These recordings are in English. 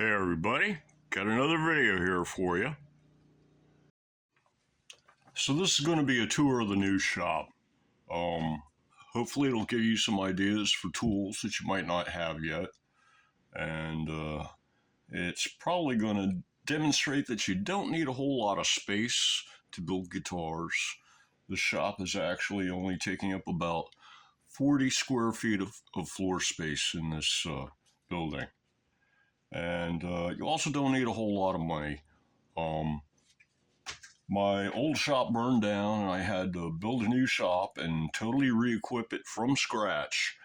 Hey everybody, got another video here for you. So this is going to be a tour of the new shop. Um, Hopefully it'll give you some ideas for tools that you might not have yet. And it's probably going to demonstrate that you don't need a whole lot of space to build guitars. The shop is actually only taking up about 40 square feet of floor space in this building. And you also don't need a whole lot of money. My old shop burned down and I had to build a new shop and totally re-equip it from scratch.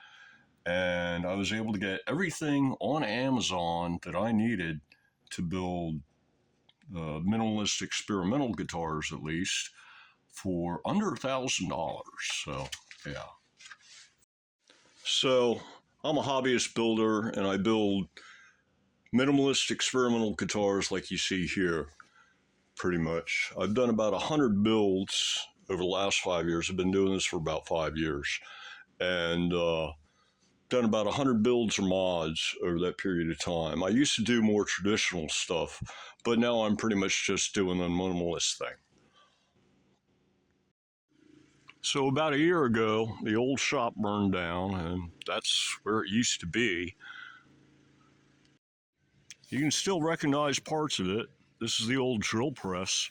And I was able to get everything on Amazon that I needed to build minimalist experimental guitars, at least, for under $1,000. So, yeah. So, I'm a hobbyist builder and I build minimalist experimental guitars like you see here. Pretty much. I've done about 100 builds over the last 5 years. I've been doing this for about 5 years. And done about 100 builds or mods over that period of time. I used to do more traditional stuff, but now I'm pretty much just doing the minimalist thing. So about a year ago, the old shop burned down, and that's where it used to be. You can still recognize parts of it. This is the old drill press.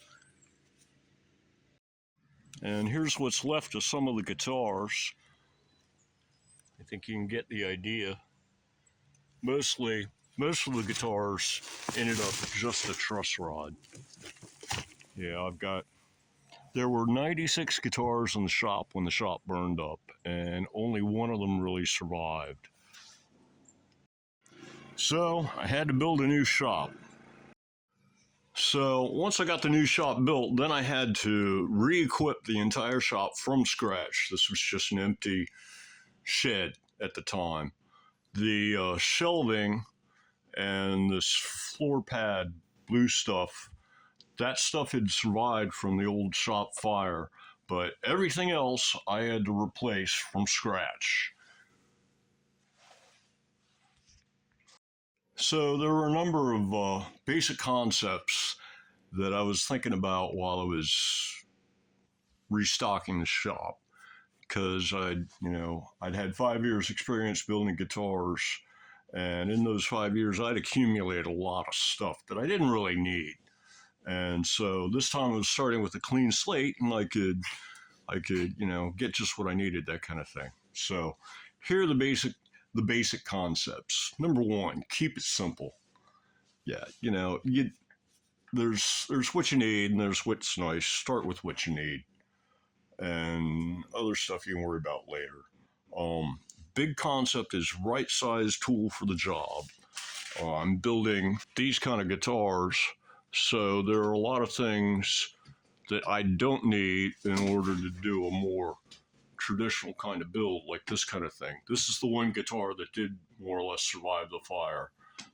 And here's what's left of some of the guitars. I think you can get the idea. Most of the guitars ended up just a truss rod. Yeah, there were 96 guitars in the shop when the shop burned up, and only one of them really survived. So I had to build a new shop. So once I got the new shop built, then I had to re-equip the entire shop from scratch. This was just an empty shed at the time. The shelving and this floor pad blue stuff, that stuff had survived from the old shop fire, but everything else I had to replace from scratch. So there were a number of basic concepts that I was thinking about while I was restocking the shop, because I'd had 5 years experience building guitars, and in those 5 years I'd accumulated a lot of stuff that I didn't really need. And so this time I was starting with a clean slate, and I could get just what I needed, that kind of thing. So here are the basic concepts. Number one, keep it simple. Yeah, there's what you need and there's what's nice. Start with what you need, and other stuff you can worry about later. Big concept is right size tool for the job. I'm building these kind of guitars, so there are a lot of things that I don't need in order to do a more traditional kind of build, like this kind of thing. This is the one guitar that did more or less survive the fire.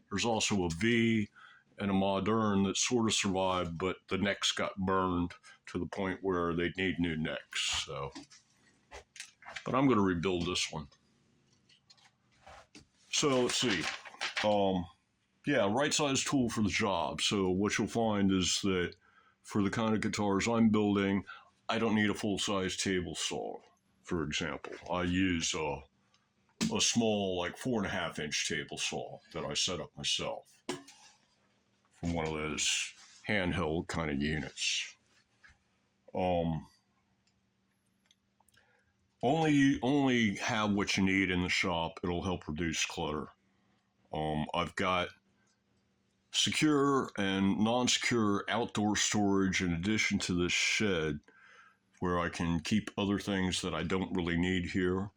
There's also a V and a Modern that sort of survived, but the necks got burned to the point where they need new necks. But I'm going to rebuild this one. So let's see. Right size tool for the job. So what you'll find is that for the kind of guitars I'm building, I don't need a full-size table saw. For example, I use a small, like 4.5-inch table saw that I set up myself from one of those handheld kind of units. Only have what you need in the shop. It'll help reduce clutter. I've got secure and non-secure outdoor storage in addition to this shed, where I can keep other things that I don't really need here.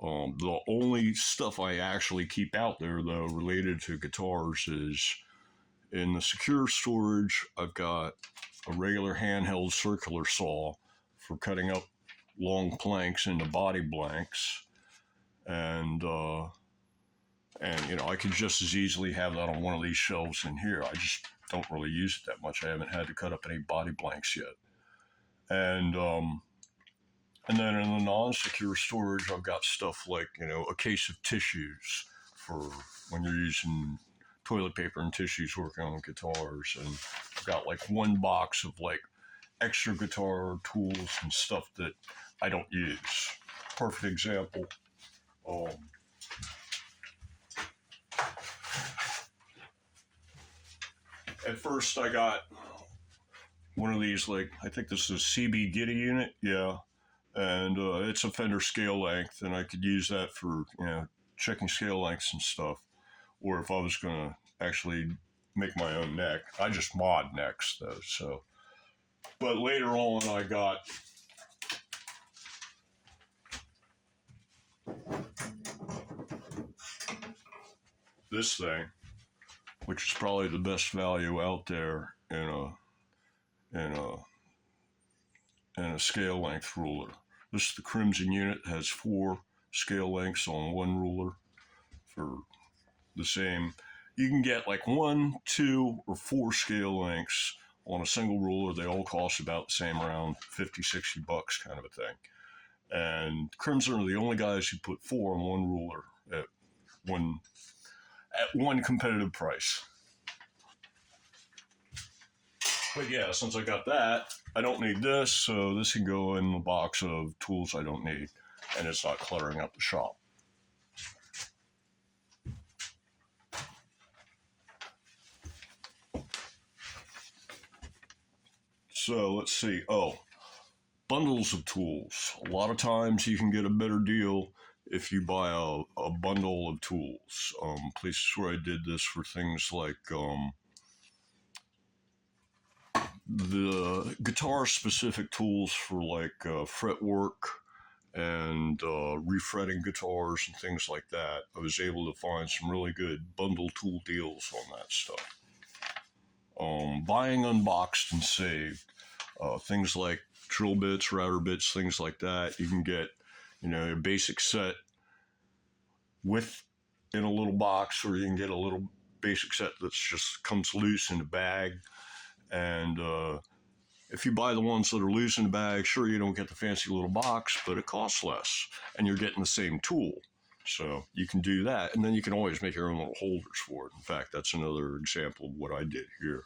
The only stuff I actually keep out there, though, related to guitars is in the secure storage. I've got a regular handheld circular saw for cutting up long planks into body blanks, and I could just as easily have that on one of these shelves in here. I just don't really use it that much. I haven't had to cut up any body blanks yet. And then in the non-secure storage, I've got stuff like, a case of tissues for when you're using toilet paper and tissues working on guitars, and I've got like one box of like extra guitar tools and stuff that I don't use. Perfect example. At first, I got one of these, like, I think this is a CB Giddy unit, yeah, and it's a Fender scale length, and I could use that for, checking scale lengths and stuff. Or if I was going to actually make my own neck, I just mod necks though. So, but later on, I got this thing, which is probably the best value out there in a and a scale length ruler. This is the Crimson unit. It has 4 scale lengths on one ruler for the same. You can get like 1, 2, or 4 scale lengths on a single ruler. They all cost about the same, around 50, 60 bucks kind of a thing. And Crimson are the only guys who put 4 on one ruler at one competitive price. But yeah, since I got that, I don't need this, so this can go in the box of tools I don't need, and it's not cluttering up the shop. So let's see. Bundles of tools. A lot of times you can get a better deal if you buy a bundle of tools. Places where I did this for things like the guitar specific tools for like fret work and refretting guitars and things like that. I was able to find some really good bundle tool deals on that stuff. Buying unboxed and saved. Things like drill bits, router bits, things like that. You can get, a basic set in a little box, or you can get a little basic set that just comes loose in a bag. And if you buy the ones that are loose in the bag, sure, you don't get the fancy little box, but it costs less, and you're getting the same tool. So you can do that, and then you can always make your own little holders for it. In fact, that's another example of what I did here.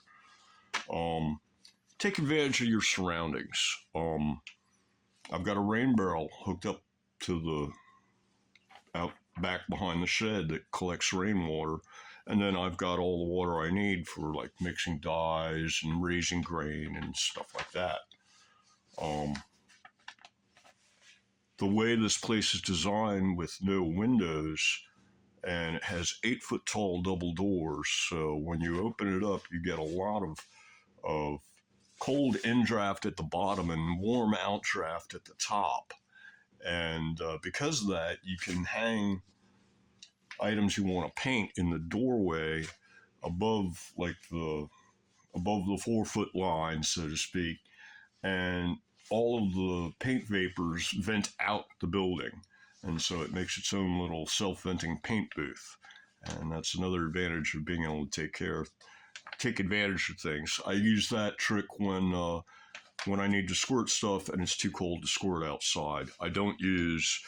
Take advantage of your surroundings. I've got a rain barrel hooked up to the out back behind the shed that collects rainwater, and then I've got all the water I need for like mixing dyes and raising grain and stuff like that. The way this place is designed with no windows, and it has 8-foot tall double doors, so when you open it up, you get a lot of cold indraft at the bottom and warm outdraft at the top. And because of that, you can hang items you want to paint in the doorway above the 4-foot line, so to speak, and all of the paint vapors vent out the building, and so it makes its own little self-venting paint booth. And that's another advantage of being able to take advantage of things. I use that trick when I need to squirt stuff and it's too cold to squirt outside. I don't use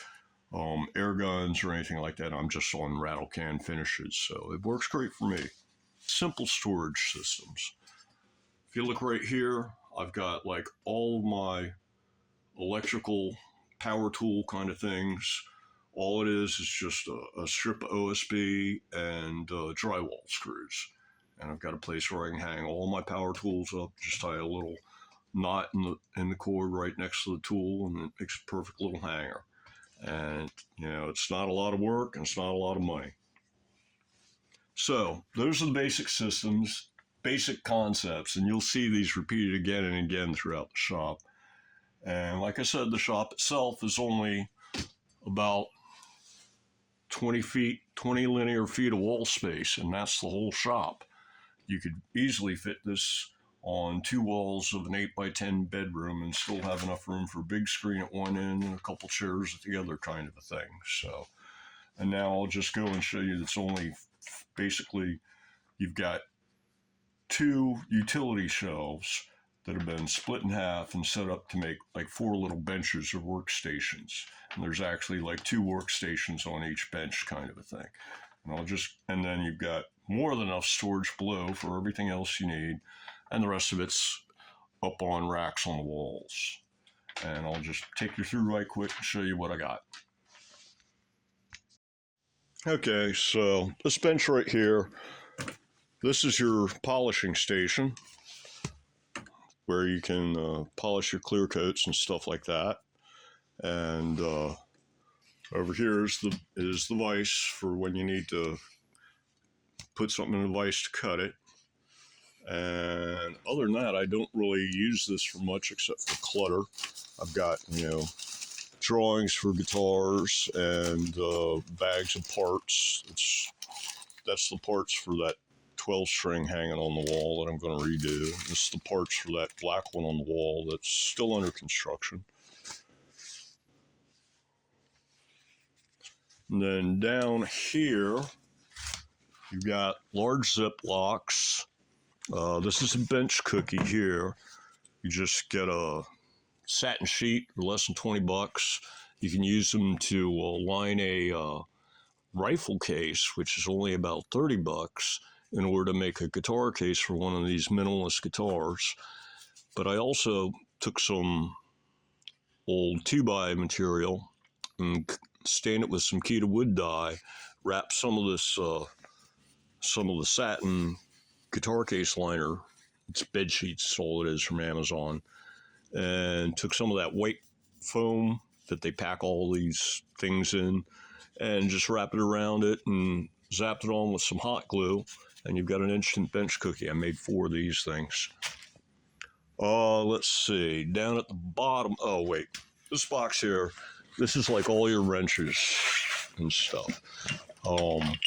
air guns or anything like that. I'm just on rattle can finishes, so it works great for me. Simple storage systems. If you look right here, I've got like all of my electrical power tool kind of things. All it is just a strip of OSB and drywall screws. And I've got a place where I can hang all my power tools up, just tie a little knot in the cord right next to the tool, and it makes a perfect little hanger. And, it's not a lot of work, and it's not a lot of money. So those are the basic systems, basic concepts, and you'll see these repeated again and again throughout the shop. And like I said, the shop itself is only about 20 linear feet of wall space, and that's the whole shop. You could easily fit this on 2 walls of an 8x10 bedroom and still have enough room for a big screen at one end and a couple chairs at the other, kind of a thing. So, and now I'll just go and show you that's only basically, you've got 2 utility shelves that have been split in half and set up to make like 4 little benches or workstations. And there's actually like 2 workstations on each bench, kind of a thing. And then you've got more than enough storage below for everything else you need, and the rest of it's up on racks on the walls. And I'll just take you through right quick and show you what I got. Okay, so this bench right here, this is your polishing station where you can polish your clear coats and stuff like that. And over here is the vise for when you need to put something in the vise to cut it. And other than that, I don't really use this for much except for clutter. I've got, drawings for guitars and bags of parts. That's the parts for that 12 string hanging on the wall that I'm going to redo. This is the parts for that black one on the wall that's still under construction. And then down here, you've got large Ziplocs. This is a bench cookie here. You just get a satin sheet for less than 20 bucks. You can use them to line a rifle case, which is only about 30 bucks, in order to make a guitar case for one of these minimalist guitars. But I also took some old 2x material and stained it with some Kita wood dye, wrapped some of the satin guitar case liner. It's bed sheets, all it is, from Amazon, and took some of that white foam that they pack all these things in and just wrapped it around it and zapped it on with some hot glue, and you've got an instant bench cookie. I made 4 of these things. Let's see, down at the bottom, oh wait, this box here, this is like all your wrenches and stuff. A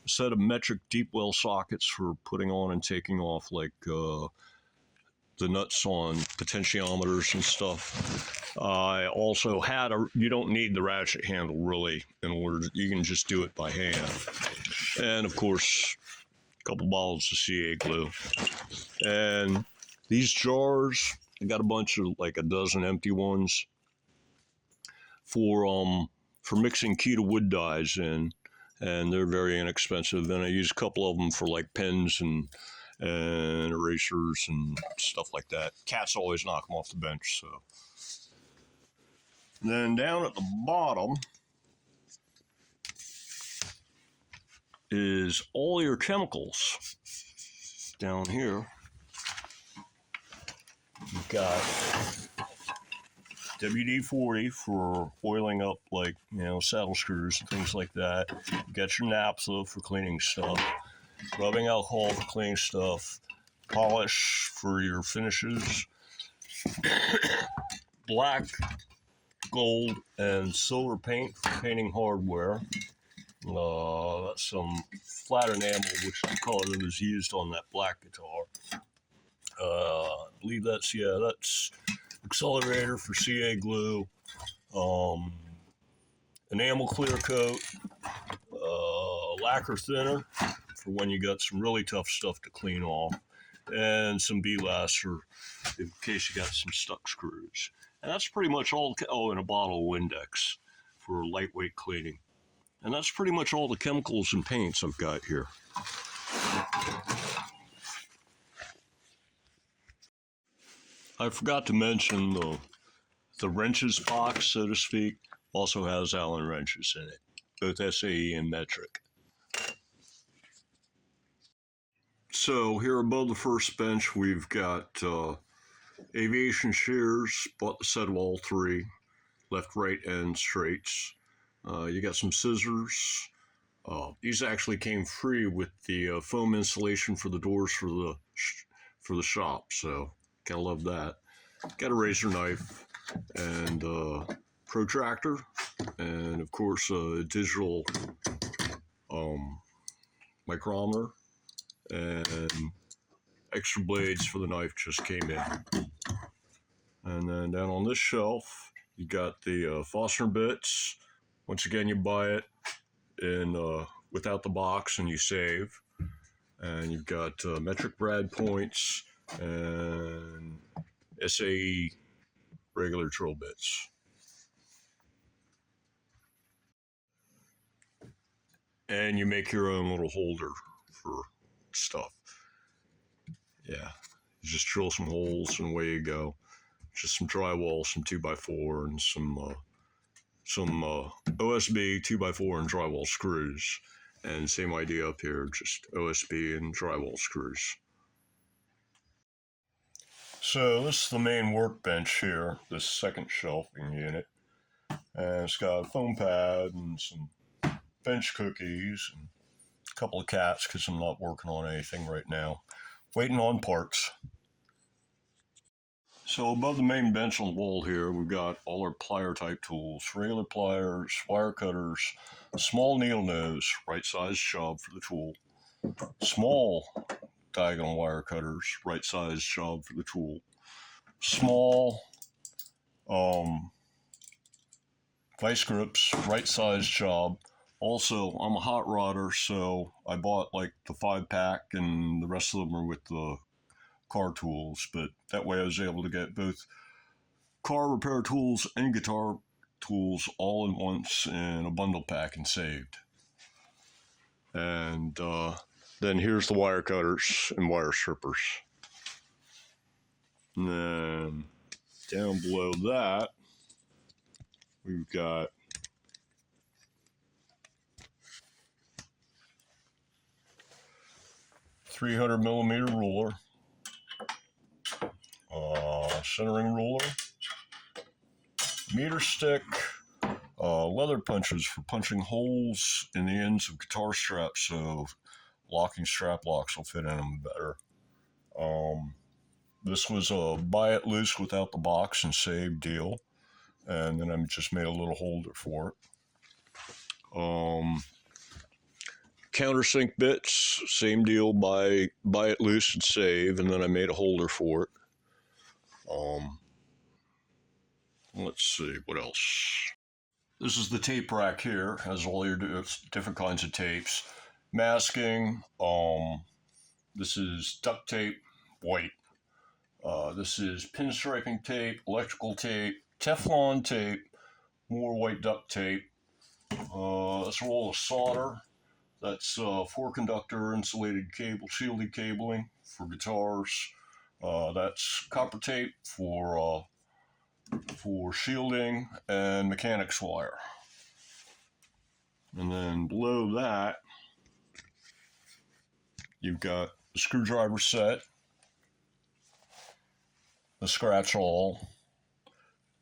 set of metric deep well sockets for putting on and taking off, like the nuts on potentiometers and stuff. I also had you don't need the ratchet handle really you can just do it by hand. And of course, a couple bottles of CA glue. And these jars, I got a bunch of, like a dozen empty ones for mixing Kita wood dyes in. And they're very inexpensive. And I use a couple of them for like pens and erasers and stuff like that. Cats always knock them off the bench. So, and then down at the bottom is all your chemicals. Down here, you've got WD-40 for oiling up, like, saddle screws and things like that. You got your naphtha for cleaning stuff, rubbing alcohol for cleaning stuff, polish for your finishes, black, gold, and silver paint for painting hardware. That's some flat enamel, which the color that was used on that black guitar. I believe that's accelerator for CA glue, enamel clear coat, lacquer thinner for when you got some really tough stuff to clean off, and some B-laster in case you got some stuck screws. And that's pretty much all. Oh, and a bottle of Windex for lightweight cleaning. And that's pretty much all the chemicals and paints I've got here. I forgot to mention the wrenches box, so to speak, also has Allen wrenches in it, both SAE and metric. So here above the first bench, we've got aviation shears, bought the set of all 3, left, right, and straights. You got some scissors. These actually came free with the foam insulation for the doors for the shop, so gotta love that. Got a razor knife and protractor, and of course a digital micrometer, and extra blades for the knife just came in. And then down on this shelf, you got the Forstner bits. Once again, you buy it in without the box and you save. And you've got metric brad points and SAE regular drill bits. And you make your own little holder for stuff. Yeah, you just drill some holes and away you go. Just some drywall, some 2x4, and some OSB 2x4 and drywall screws. And same idea up here, just OSB and drywall screws. So this is the main workbench here, this second shelving unit. And it's got a foam pad and some bench cookies and a couple of cats because I'm not working on anything right now. Waiting on parts. So above the main bench on the wall here, we've got all our plier type tools, regular pliers, wire cutters, small needle nose, right size job for the tool, small diagonal wire cutters, right size job for the tool, small vice grips, right size job. Also, I'm a hot rodder, so I bought like the 5-pack and the rest of them are with the car tools, but that way I was able to get both car repair tools and guitar tools all in once in a bundle pack and saved. And then here's the wire cutters and wire strippers. And then down below that, we've got .300mm ruler, centering ruler, meter stick, leather punches for punching holes in the ends of guitar straps so locking strap locks will fit in them better. This was a buy it loose without the box and save deal, and then I just made a little holder for it. Countersink bits, same deal, buy it loose and save, and then I made a holder for it. Let's see, what else? This is the tape rack here, has all your different kinds of tapes. Masking, this is duct tape, white. This is pinstriping tape, electrical tape, Teflon tape, more white duct tape. That's a roll of solder. That's 4-conductor insulated cable, shielded cabling for guitars. That's copper tape for shielding, and mechanics wire. And then below that, you've got the screwdriver set, the scratch awl,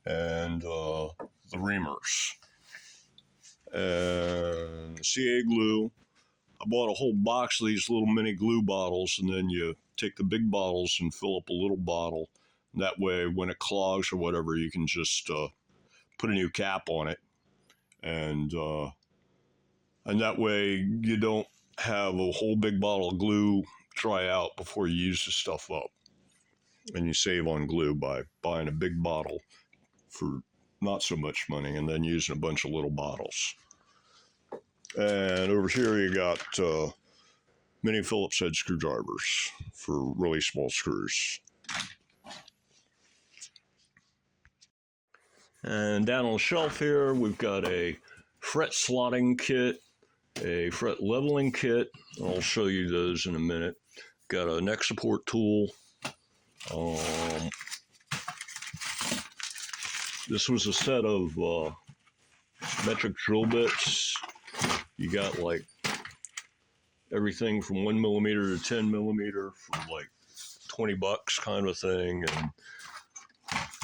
and the reamers. And CA glue. I bought a whole box of these little mini glue bottles, and then you take the big bottles and fill up a little bottle. That way, when it clogs or whatever, you can just put a new cap on it, and that way you don't have a whole big bottle of glue dry out before you use the stuff up. And you save on glue by buying a big bottle for not so much money and then using a bunch of little bottles. And over here you got mini Phillips head screwdrivers for really small screws. And down on the shelf here, we've got a fret slotting kit, a fret leveling kit. I'll show you those in a minute. Got a neck support tool. This was a set of metric drill bits. You got like everything from 1mm to 10mm for like $20 kind of thing. And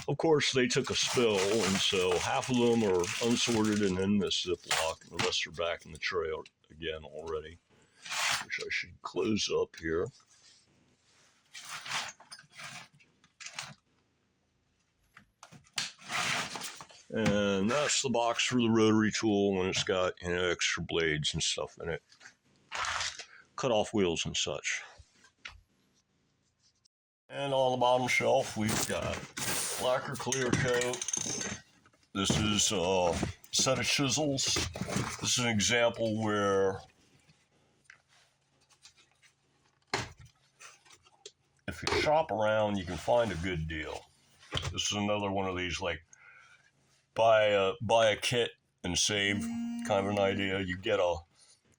of course, they took a spill, and so half of them are unsorted and in this Ziploc, and the rest are back in the tray again already, which I should close up here. And that's the box for the rotary tool, and it's got, you know, extra blades and stuff in it, cut off wheels and such. And on the bottom shelf, we've got lacquer clear coat. This is a set of chisels. This is an example where if you shop around, you can find a good deal. This is another one of these, like, buy a kit and save kind of an idea. You get a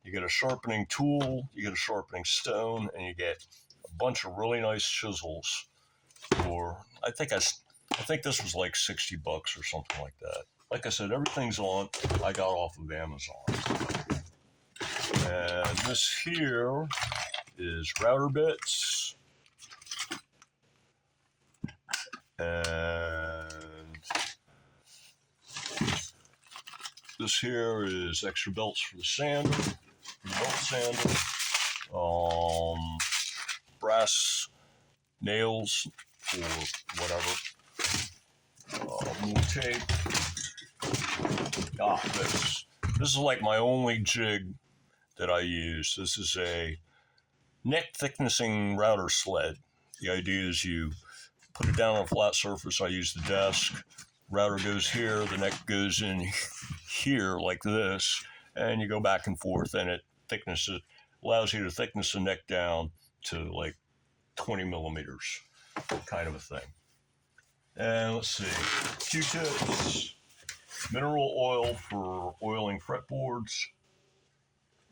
You get a sharpening tool, you get a sharpening stone, and you get a bunch of really nice chisels. For I think this was like $60 or something like that. Like I said, everything's I got off of Amazon. And this here is router bits. And this here is extra belts for the sander, belt sander, brass nails for whatever, more tape. This is like my only jig that I use. This is a neck thicknessing router sled. The idea is you put it down on a flat surface. I use the desk. Router goes here, the neck goes in here like this, and you go back and forth, and it allows you to thickness the neck down to like 20 millimeters, kind of a thing. And let's see, Q-tips, mineral oil for oiling fretboards,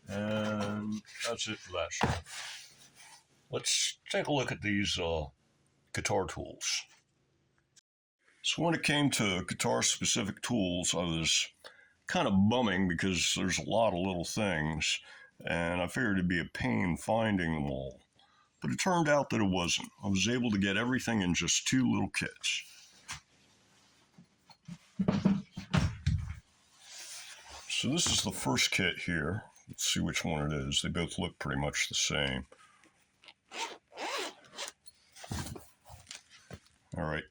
and that's it for that stuff. Let's take a look at these guitar tools. So when it came to guitar-specific tools, I was kind of bumming because there's a lot of little things, and I figured it'd be a pain finding them all. But it turned out that it wasn't. I was able to get everything in just 2 little kits. So this is the first kit here. Let's see which one it is. They both look pretty much the same. All right, I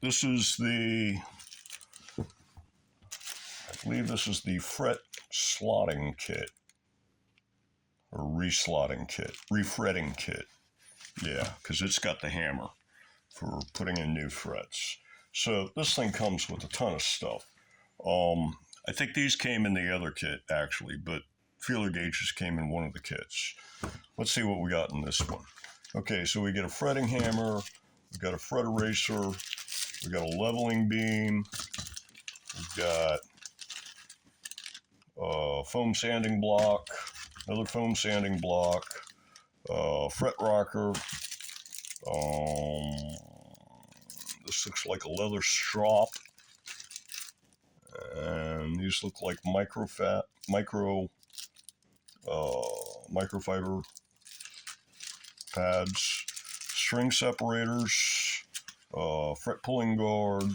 believe this is the fret slotting kit, or refretting kit. Yeah, because it's got the hammer for putting in new frets. So this thing comes with a ton of stuff. I think these came in the other kit, actually, but feeler gauges came in one of the kits. Let's see what we got in this one. Okay, so we get a fretting hammer, we got a fret eraser, we got a leveling beam, we've got a foam sanding block, another foam sanding block, fret rocker. This looks like a leather strop, and these look like microfiber pads, string separators, fret pulling guard,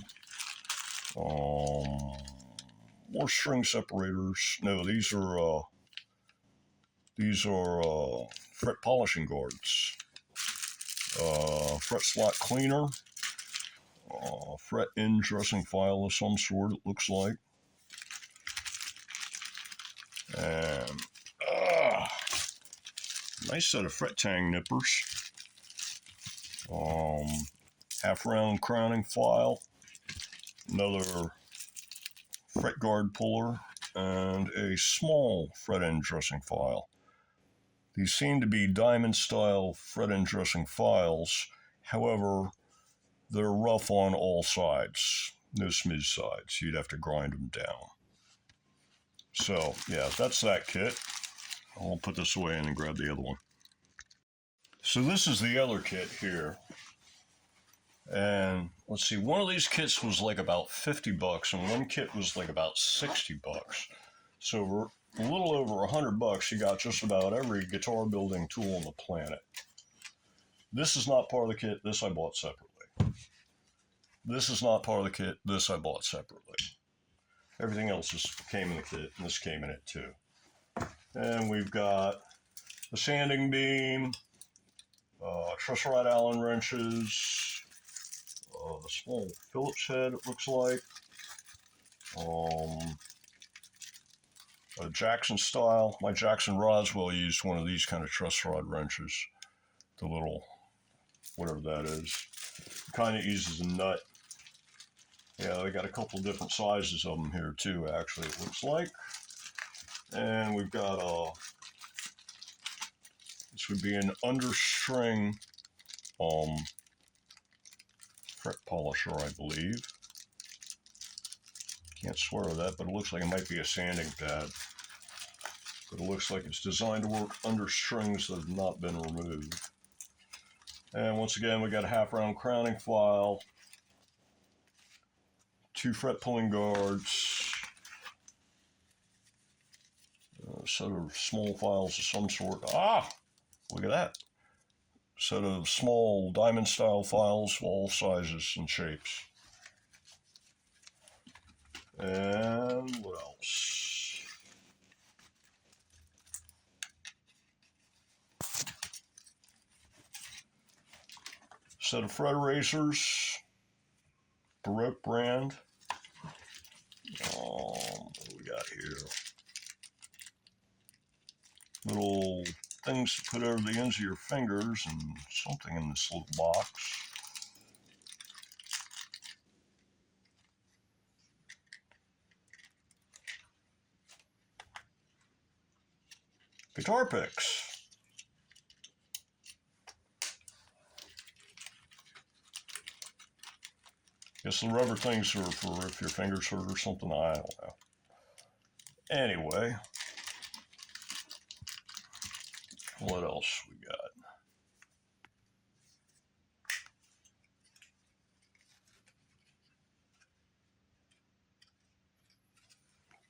more string separators. No, these are fret polishing guards, fret slot cleaner, fret in dressing file of some sort, it looks like, and nice set of fret tang nippers, half round crowning file, another fret guard puller, and a small fret end dressing file. These seem to be diamond style fret end dressing files. However, they're rough on all sides, no smooth sides. You'd have to grind them down. So yeah, that's that kit. I'll put this away and grab the other one. So this is the other kit here. And let's see, one of these kits was like about $50, and one kit was like about $60. So for a little over $100, you got just about every guitar building tool on the planet. This is not part of the kit. This I bought separately. This is not part of the kit. This I bought separately. Everything else just came in the kit, and this came in it too. And we've got the sanding beam, truss rod Allen wrenches, the small Phillips head, it looks like, a Jackson style. My Jackson Roswell used one of these kind of truss rod wrenches, the little, whatever that is. Kind of uses a nut. Yeah, they got a couple of different sizes of them here too, actually, it looks like. And we've got this would be an understring fret polisher, I believe. Can't swear to that, but it looks like it might be a sanding pad. but it looks like it's designed to work under strings that have not been removed. And once again, we got a half round crowning file, 2 fret pulling guards, a set of small files of some sort. Look at that. Set of small diamond style files of all sizes and shapes. And what else? Set of fret erasers, Baroque brand. What do we got here? Little things to put over the ends of your fingers and something in this little box. Guitar picks. Guess the rubber things are for if your fingers hurt or something, I don't know. Anyway, what else we got?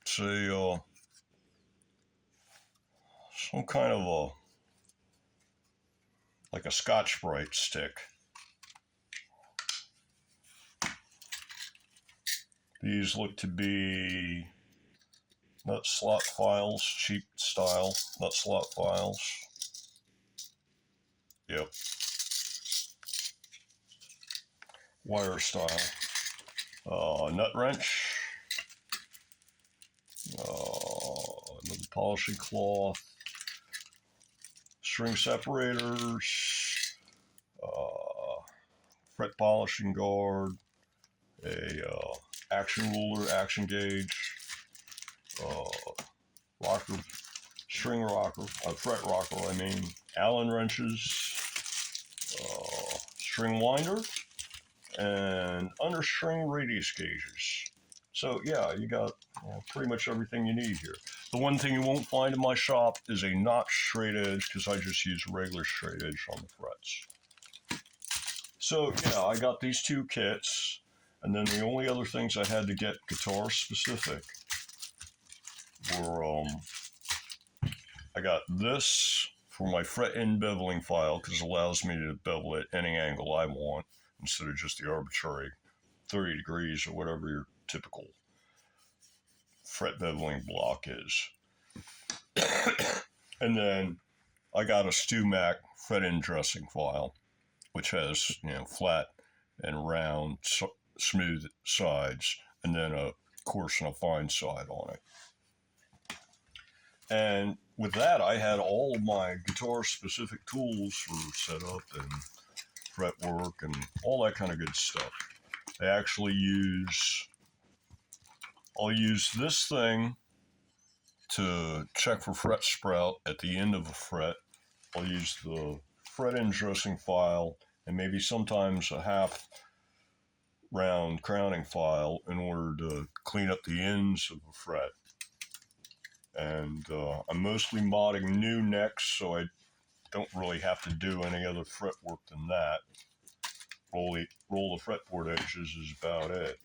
Say, some kind of like a Scotch-Brite stick. These look to be nut slot files, cheap style nut slot files. Yep. Wire style. Nut wrench. Another polishing cloth. String separators. Fret polishing guard. A action ruler, action gauge. Rocker, string rocker, fret rocker, I mean. Allen wrenches. String winder. And understring radius gauges. So yeah, you got pretty much everything you need here. The one thing you won't find in my shop is a notch straight edge, because I just use regular straight edge on the frets. So yeah, I got these 2 kits, and then the only other things I had to get guitar specific were I got this for my fret end beveling file, because it allows me to bevel at any angle I want instead of just the arbitrary 30 degrees or whatever your typical fret beveling block is. And then I got a StewMac fret end dressing file, which has flat and round smooth sides, and then a coarse and a fine side on it. And with that, I had all of my guitar specific tools for setup and fret work and all that kind of good stuff. I actually I'll use this thing to check for fret sprout at the end of a fret. I'll use the fret end dressing file and maybe sometimes a half round crowning file in order to clean up the ends of a fret. And I'm mostly modding new necks, so I don't really have to do any other fret work than that. Roll the fretboard edges is about it.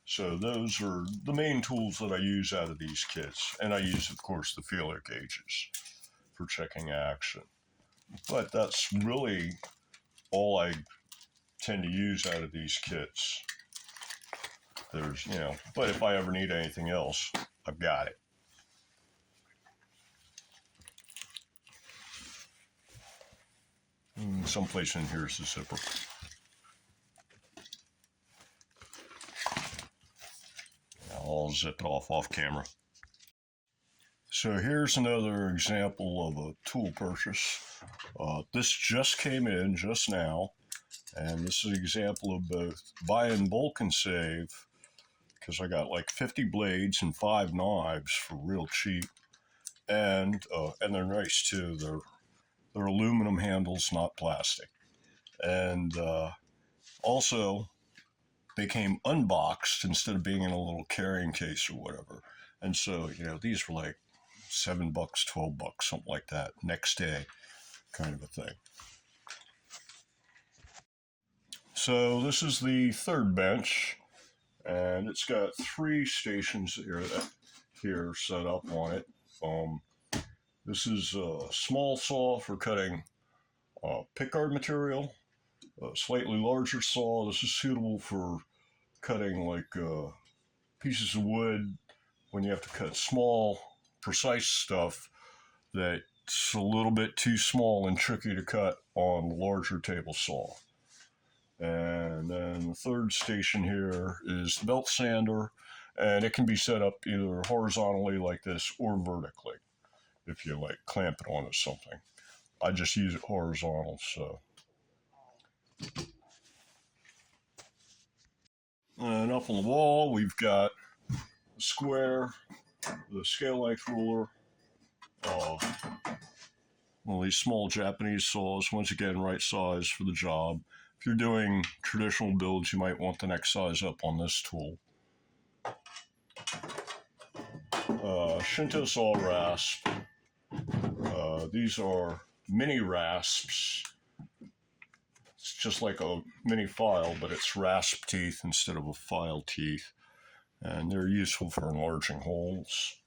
So those are the main tools that I use out of these kits. And I use, of course, the feeler gauges for checking action. But that's really all I tend to use out of these kits. There's, but if I ever need anything else, I've got it. Someplace in here is the zipper. I'll zip it off camera. So here's another example of a tool purchase. This just came in just now, and this is an example of both buy in bulk and save, because I got like 50 blades and 5 knives for real cheap, and they're nice too. They're aluminum handles, not plastic, and also they came unboxed instead of being in a little carrying case or whatever. And so, these were like $7, $12, something like that, next day kind of a thing. So this is the third bench, and it's got 3 stations here set up on it. This is a small saw for cutting pickguard material. A slightly larger saw. This is suitable for cutting like pieces of wood when you have to cut small, precise stuff that's a little bit too small and tricky to cut on the larger table saw. And then the third station here is the belt sander, and it can be set up either horizontally like this or vertically if you like clamp it onto something. I just use it horizontal, so. And up on the wall, we've got the square, the scale length ruler, one of these small Japanese saws, once again, right size for the job. If you're doing traditional builds, you might want the next size up on this tool. Shinto saw rasp. These are mini rasps. It's just like a mini file, but it's rasp teeth instead of a file teeth. And they're useful for enlarging holes.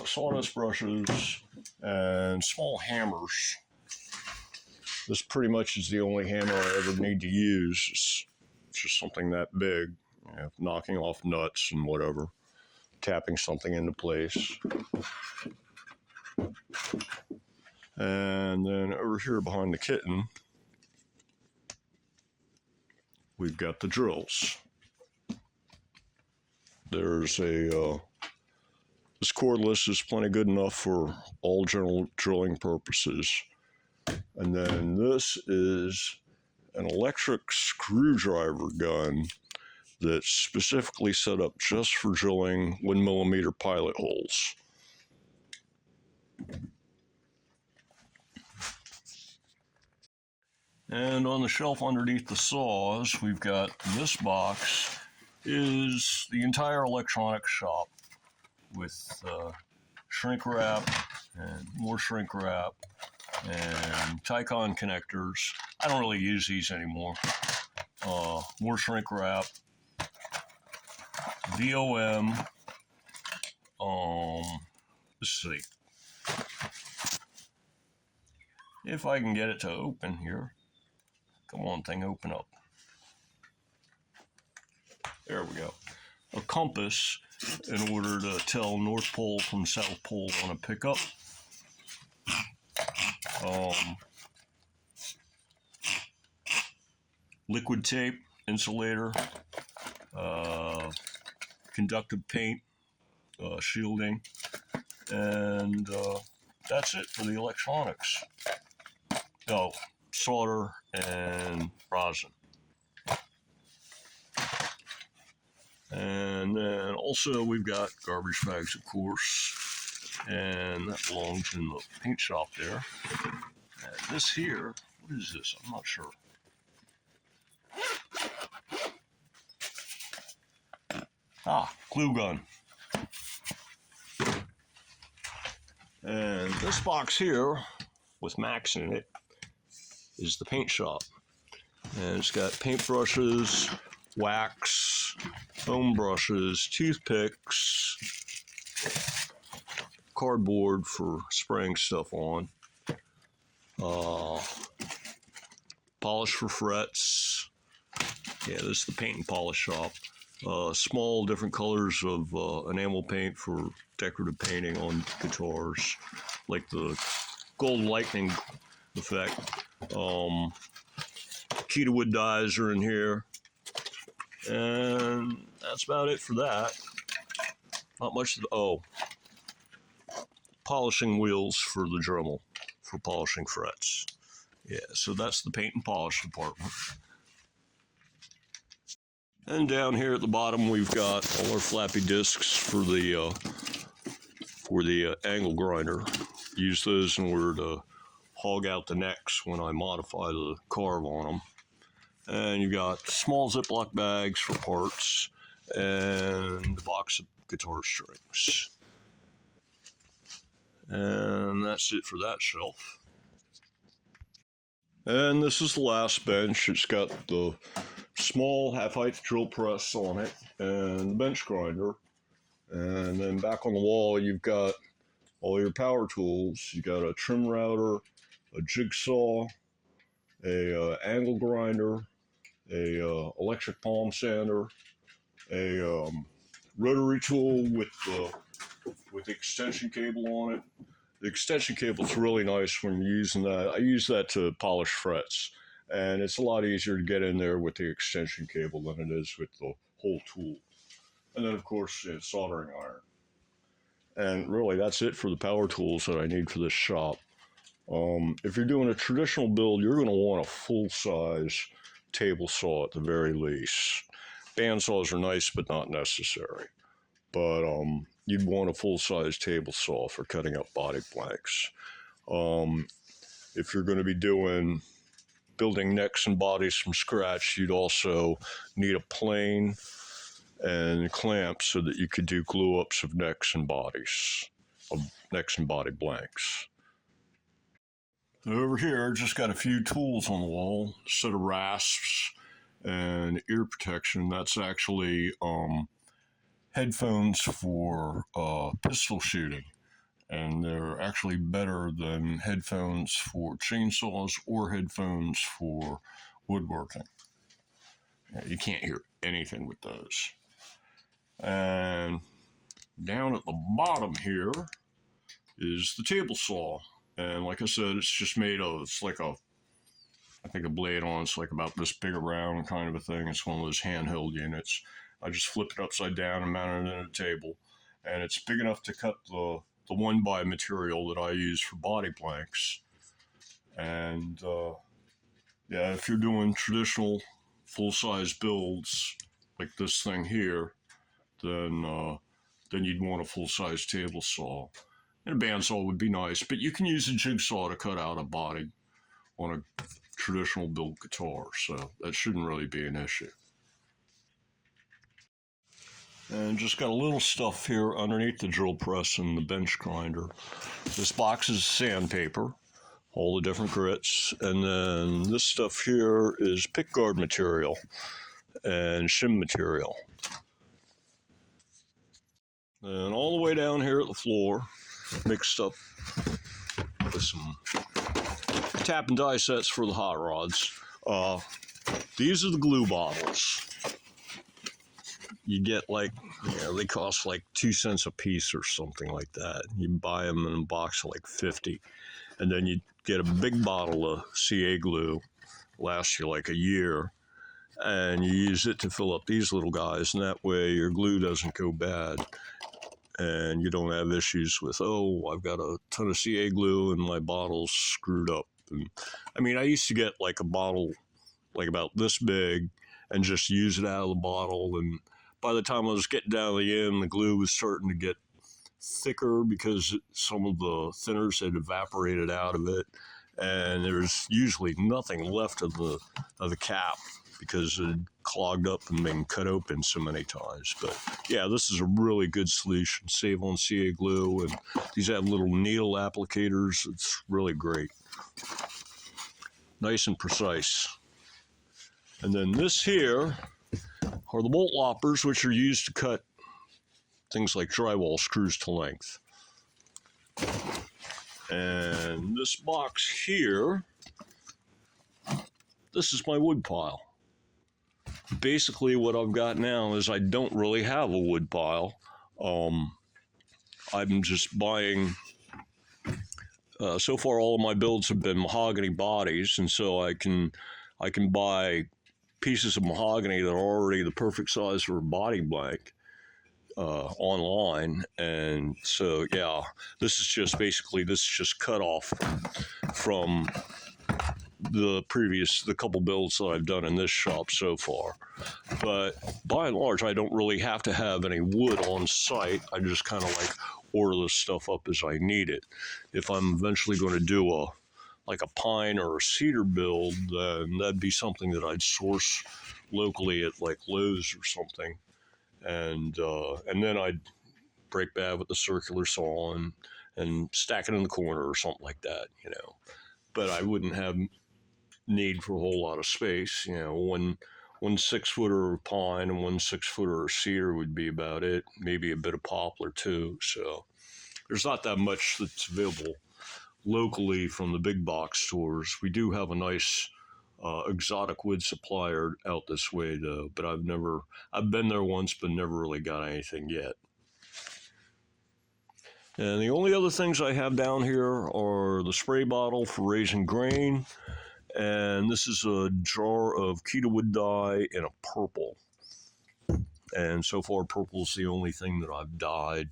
Sawdust brushes and small hammers. This pretty much is the only hammer I ever need to use. It's just something that big, knocking off nuts and whatever, tapping something into place. And then over here behind the kitten, we've got the drills. There's this cordless is plenty good enough for all general drilling purposes. And then this is an electric screwdriver gun that's specifically set up just for drilling 1mm pilot holes. And on the shelf underneath the saws, we've got this box is the entire electronics shop with shrink wrap and more shrink wrap and Tycon connectors. I don't really use these anymore. More shrink wrap, VOM, let's see. If I can get it to open here. Come on, thing, open up. There we go. A compass in order to tell North Pole from South Pole on a pickup. Liquid tape, insulator, conductive paint, shielding, and that's it for the electronics. Oh, solder and rosin. And then also we've got garbage bags, of course, and that belongs in the paint shop there. And this here, what is this? I'm not sure. Glue gun. And this box here with Max in it is the paint shop. And it's got paint brushes, wax, foam brushes, toothpicks, cardboard for spraying stuff on, polish for frets. Yeah, this is the paint and polish shop. Small different colors of enamel paint for decorative painting on guitars, like the Gold Lightning effect. Key wood dyes are in here. And that's about it for that. Not much. Polishing wheels for the Dremel for polishing frets. Yeah, so that's the paint and polish department. And down here at the bottom, we've got all our flappy discs for the angle grinder. Use those in order to hog out the necks when I modify the carve on them. And you got small Ziploc bags for parts and a box of guitar strings. And that's it for that shelf. And this is the last bench. It's got the small half-height drill press on it and the bench grinder. And then back on the wall, you've got all your power tools. You got a trim router, a jigsaw, a angle grinder, a electric palm sander, a rotary tool with extension cable on it. The extension cable is really nice when you're using that. I use that to polish frets, and it's a lot easier to get in there with the extension cable than it is with the whole tool. And then, of course, soldering iron. And really, that's it for the power tools that I need for this shop. If you're doing a traditional build, you're going to want a full-size table saw at the very least. Bandsaws are nice, but not necessary. But you'd want a full-size table saw for cutting up body blanks. If you're going to be building necks and bodies from scratch, you'd also need a plane and clamps so that you could do glue-ups of necks and body blanks. Over here, just got a few tools on the wall, a set of rasps and ear protection. That's actually headphones for pistol shooting, and they're actually better than headphones for chainsaws or headphones for woodworking. You can't hear anything with those. And down at the bottom here is the table saw. And like I said, it's just made of, it's like I think a blade on it's like about this big around kind of a thing. It's one of those handheld units. I just flip it upside down and mount it in a table. And it's big enough to cut the 1x material that I use for body blanks. And yeah, if you're doing traditional full-size builds like this thing here, then you'd want a full-size table saw. And a bandsaw would be nice, but you can use a jigsaw to cut out a body on a traditional build guitar, so that shouldn't really be an issue. And just got a little stuff here underneath the drill press and the bench grinder. This box is sandpaper, all the different grits, and then this stuff here is pickguard material and shim material. And all the way down here at the floor, mixed up with some tap and die sets for the hot rods. These are the glue bottles. You get they cost like 2 cents a piece or something like that. You buy them in a box of like 50. And then you get a big bottle of CA glue, lasts you like a year. And you use it to fill up these little guys, and that way your glue doesn't go bad. And you don't have issues with, oh, I've got a ton of CA glue and my bottle's screwed up. And I mean, I used to get like a bottle like about this big and just use it out of the bottle. And by the time I was getting down to the end, the glue was starting to get thicker because some of the thinners had evaporated out of it. And there's usually nothing left of the cap because it had clogged up and been cut open so many times. But yeah, this is a really good solution. Save on CA glue, and these have little needle applicators. It's really great. Nice and precise. And then this here are the bolt loppers, which are used to cut things like drywall screws to length. And this box here, this is my wood pile. Basically what I've got now is I don't really have a wood pile. I'm just buying, so far all of my builds have been mahogany bodies, and so I can buy pieces of mahogany that are already the perfect size for a body blank online. And so yeah, this is just cut off from the couple builds that I've done in this shop so far. But by and large, I don't really have to have any wood on site. I just kind of like order this stuff up as I need it. If I'm eventually going to do a pine or a cedar build, then that'd be something that I'd source locally at like Lowe's or something. And then I'd break bad with the circular saw and and stack it in the corner or something like that, you know. But I wouldn't have need for a whole lot of space, you know. One 6 footer of pine and one 6 footer of cedar would be about it. Maybe a bit of poplar too. So there's not that much that's available locally from the big box stores. We do have a nice exotic wood supplier out this way though, but I've been there once but never really got anything yet. And the only other things I have down here are the spray bottle for raising grain, and this is a jar of Keto wood dye in a purple. And so far, purple is the only thing that I've dyed,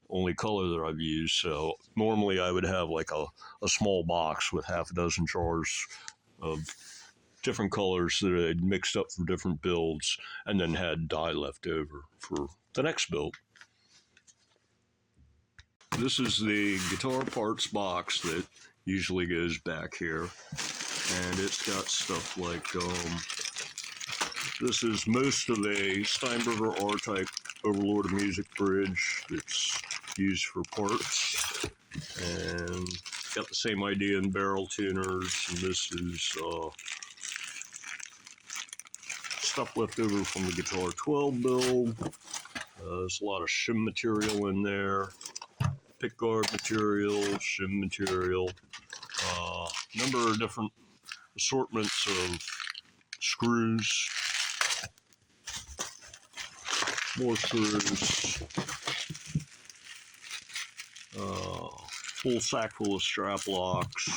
only color that I've used. So normally I would have like a small box with half a dozen jars of different colors that I'd mixed up for different builds and then had dye left over for the next build. This is the guitar parts box that usually goes back here, and it's got stuff like this is most of a Steinberger R-type Overlord of Music bridge that's used for parts, and got the same idea in barrel tuners, and this is stuff left over from the Guitar 12 build. There's a lot of shim material in there. Pickguard material, shim material, number of different assortments of screws, more screws, full sack full of strap locks,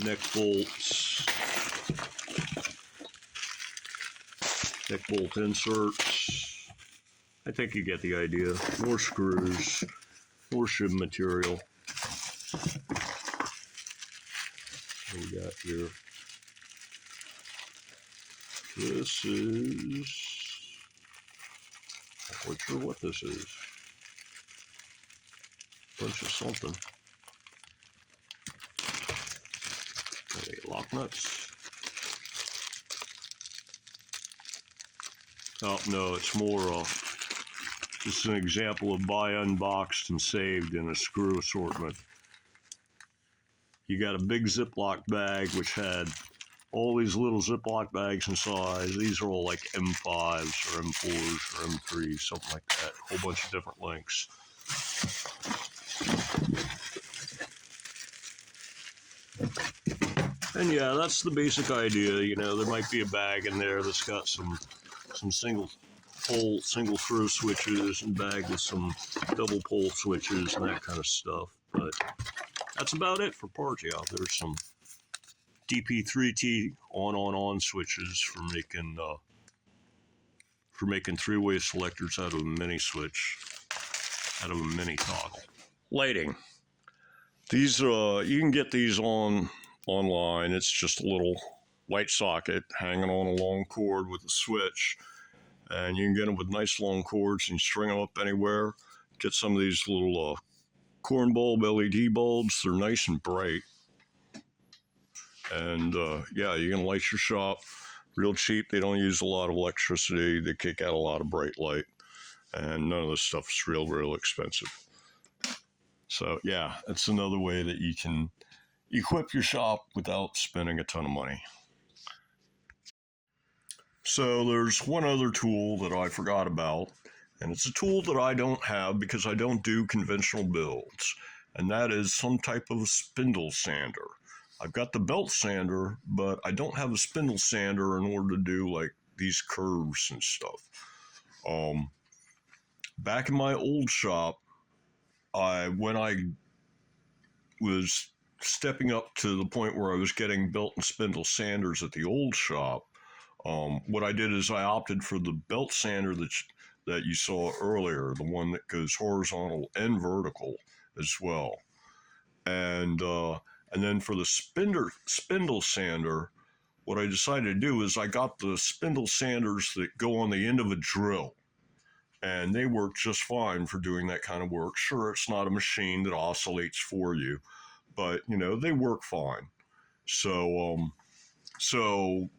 neck bolts, neck bolt inserts. I think you get the idea. More screws, more shim material. What we got here? This is, I'm not quite sure what this is. Bunch of something. Lock nuts. Oh no, it's more this is an example of buy unboxed and saved in a screw assortment. You got a big Ziploc bag which had all these little Ziploc bags inside. These are all like M5s or M4s or M3s, something like that. A whole bunch of different lengths. And yeah, that's the basic idea. You know, there might be a bag in there that's got some single throw switches and bag with some double pole switches and that kind of stuff. But that's about it for parts. Yeah, there's some DP3T on switches for making three-way selectors out of a mini switch, out of a mini toggle. Lighting. These you can get these online. It's just a little light socket hanging on a long cord with a switch. And you can get them with nice long cords and string them up anywhere. Get some of these little corn bulb LED bulbs. They're nice and bright. And yeah, you can light your shop real cheap. They don't use a lot of electricity. They kick out a lot of bright light. And none of this stuff is real expensive. So yeah, it's another way that you can equip your shop without spending a ton of money. So there's one other tool that I forgot about, and it's a tool that I don't have because I don't do conventional builds, and that is some type of spindle sander. I've got the belt sander, but I don't have a spindle sander in order to do like these curves and stuff. Back in my old shop, when I was stepping up to the point where I was getting belt and spindle sanders at the old shop, what I did is I opted for the belt sander that you saw earlier, the one that goes horizontal and vertical as well. And then for the spindle sander, what I decided to do is I got the spindle sanders that go on the end of a drill. And they work just fine for doing that kind of work. Sure, it's not a machine that oscillates for you, but, you know, they work fine. So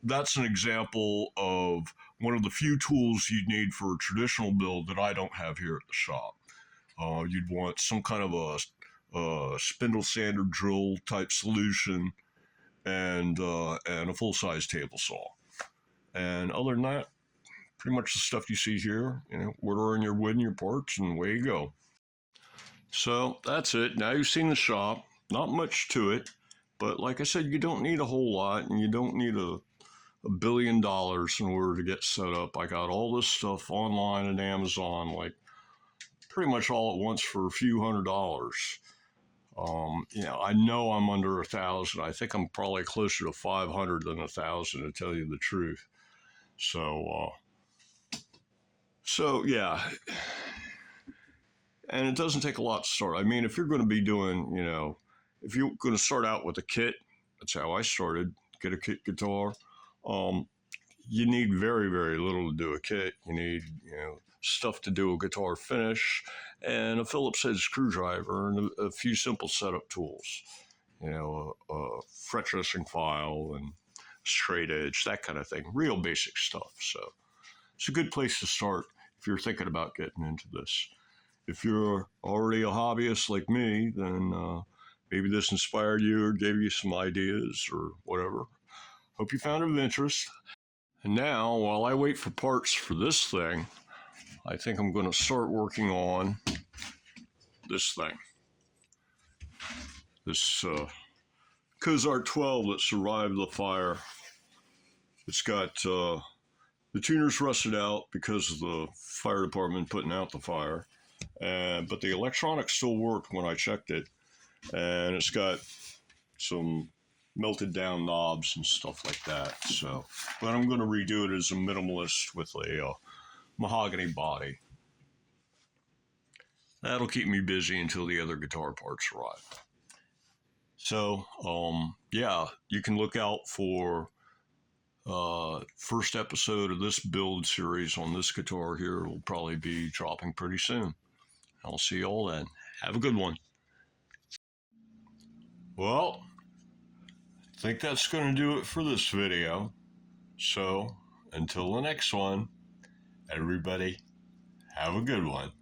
that's an example of one of the few tools you'd need for a traditional build that I don't have here at the shop. You'd want some kind of a spindle sander drill type solution and a full-size table saw. And other than that, pretty much the stuff you see here, ordering your wood and your parts, and away you go. So that's it. Now you've seen the shop. Not much to it, but like I said, you don't need a whole lot, and you don't need a $1 billion in order to get set up. I got all this stuff online at Amazon, like pretty much all at once for a few $100s. I know I'm under 1,000. I think I'm probably closer to 500 than 1,000, to tell you the truth. So yeah, and it doesn't take a lot to start. I mean, if you're going to be doing, if you're going to start out with a kit, that's how I started. Get a kit guitar. You need very, very little to do a kit. You need, stuff to do a guitar finish, and a Phillips head screwdriver, and a few simple setup tools. A fret dressing file and straight edge, that kind of thing. Real basic stuff. So it's a good place to start if you're thinking about getting into this. If you're already a hobbyist like me, then maybe this inspired you or gave you some ideas or whatever. Hope you found it of interest. And now, while I wait for parts for this thing, I think I'm going to start working on this thing. This Cozart 12 that survived the fire. It's got the tuners rusted out because of the fire department putting out the fire. But the electronics still worked when I checked it. And it's got some melted down knobs and stuff like that. So, but I'm going to redo it as a minimalist with a mahogany body. That'll keep me busy until the other guitar parts arrive. So, yeah, you can look out for first episode of this build series on this guitar here. Will probably be dropping pretty soon. I'll see you all then. Have a good one. Well, I think that's going to do it for this video. So, until the next one, everybody, have a good one.